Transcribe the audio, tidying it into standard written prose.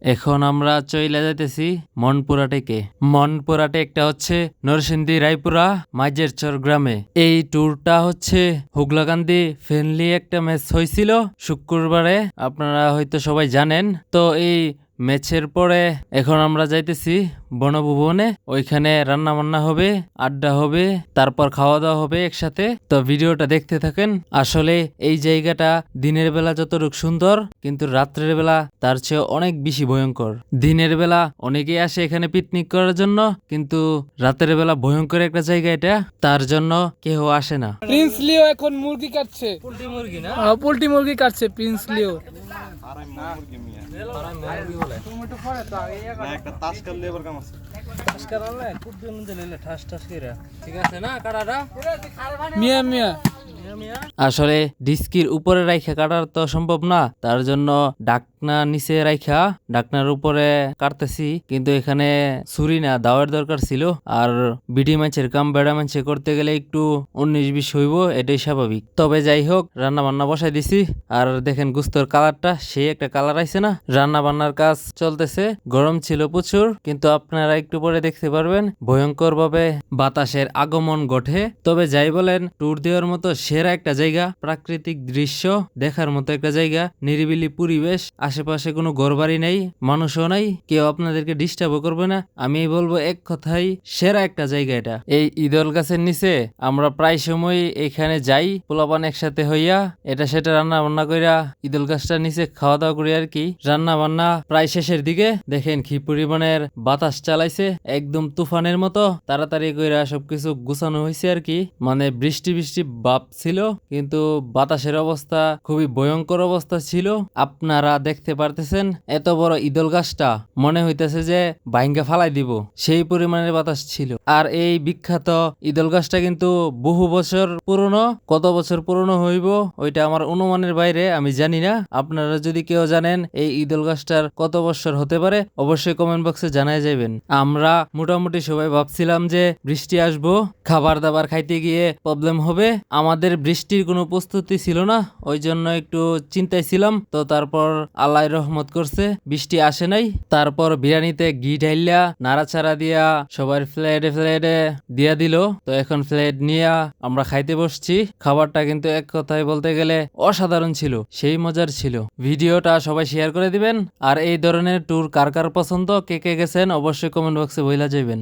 এখন আমরা চইলা যাইতেছি মনপুরাটেকে। মনপুরাটেকটা হচ্ছে নরসিংদী রায়পুরা মাইজেরচর গ্রামে। এই ট্যুরটা হচ্ছে হুগলাকান্দি ফ্রেন্ডলি একটা ম্যাচ হয়েছিল শুক্রবারে, আপনারা হয়তো সবাই জানেন। তো এই ম্যাচের পরে এখন আমরা যাইতেছি বনভবনে, ওইখানে রান্না বান্না হবে, আড্ডা হবে, তারপর খাওয়া দাওয়া হবে একসাথে। তো ভিডিওটা দেখতে থাকেন। আসলে এই জায়গাটা দিনের বেলা যতটুকু সুন্দর, কিন্তু রাত্রের বেলা তার চেয়ে অনেক বেশি ভয়ঙ্কর। দিনের বেলা অনেকেই আসে এখানে পিকনিক করার জন্য, কিন্তু রাতের বেলা ভয়ঙ্কর একটা জায়গা এটা, তার জন্য কেউ আসে না। প্রিন্স লিও এখন মুরগি কাটছে, পোল্ট্রি মুরগি না, পোল্ট্রি মুরগি কাটছে প্রিন্স লিও। মিয়া মিয়া আসলে ডিস্কির উপরে রাইখা কাটার তো সম্ভব না, তার জন্য ডাকনা নিচে রাইখা ডাকনার উপরে কাটতেছি। কিন্তু এখানে ছুরি না, দাওয়ার দরকার ছিল। আর বিডি মাছের কাম বেড়া মাছে করতে গেলে একটু 19-20 হইব, এটাই স্বাভাবিক। তবে যাই হোক, রান্না বান্না বসাই দিছি। আর দেখেন গুস্তর কালারটা, সেই একটা কালার আইছে না। রান্না বান্নার কাজ চলতেছে। গরম ছিল প্রচুর, কিন্তু আপনারা একটু পরে দেখতে পারবেন ভয়ঙ্কর ভাবে বাতাসের আগমন ঘটে। তবে যাই বলেন, ট্যুর দেওয়ার মতো সেরা একটা জায়গা, প্রাকৃতিক দৃশ্য দেখার মতো একটা জায়গা, নিরিবিলি পরিবেশ, আশেপাশে কোনো ঘরবাড়ি নেই, মানুষও নাই, কেউ আপনাদেরকে ডিস্টার্বও করবে না। আমি বলবো এক কথাই সেরা একটা জায়গা এটা। এই ঈদল গাছের নিচে আমরা প্রায় সময় এখানে যাই, পোলাপান একসাথে হইয়া এটা সেটা রান্না বান্না কইরা ঈদল গাছটার নিচে খাওয়া দাওয়া করি আর কি। রান্না বান্না প্রায় শেষের দিকে, দেখেন কি পরিমাণের বাতাস চালাইছে, একদম তুফানের মতো। তাড়াতাড়ি কইরা সবকিছু গুছানো হয়েছে আর কি। মানে বৃষ্টি বৃষ্টি ভাব ছিল, কিন্তু বাতাসের অবস্থা খুবই ভয়ঙ্কর অবস্থা ছিল। আপনারা দেখতে পারতেছেন এত বড় ঈদল গাছটা মনে হইতেছে যে ভাঙ্গা ফালাই দিব, সেই পরিমাণের বাতাস ছিল। আর এই বিখ্যাত ঈদল গাছটা কিন্তু বহু বছর পুরনো। কত বছর পুরনো হইব ওইটা আমার অনুমানের বাইরে, আমি জানি না। আপনারা যদি কেউ জানেন এই ঈদল গাছটার কত বছর হতে পারে, অবশ্যই কমেন্ট বক্সে জানাই যাবেন। আমরা মোটামুটি সবাই ভাবছিলাম যে বৃষ্টি আসবো, খাবার দাবার খাইতে গিয়ে প্রবলেম হবে। আমাদের বৃষ্টির কোনো প্রস্তুতি ছিল না, ওই জন্য একটু চিন্তায় ছিলাম। তো তারপর আল্লাহ রহমত করছে, বৃষ্টি আসে নাই। তারপর বিরিয়ানিতে ঘি ঢাইলা নাড়াচাড়া দিয়া সবার ফ্লেটে ফ্লেটে দিয়া দিল। তো এখন ফ্লেট নিয়ে আমরা খাইতে বসছি। খাবারটা কিন্তু এক কথায় বলতে গেলে অসাধারণ ছিল, সেই মজার ছিল। ভিডিওটা সবাই শেয়ার করে দিবেন। আর এই ধরনের ট্যুর কার কার পছন্দ, কে কে গেছেন, অবশ্যই কমেন্ট বক্সে বইলা যাবেন।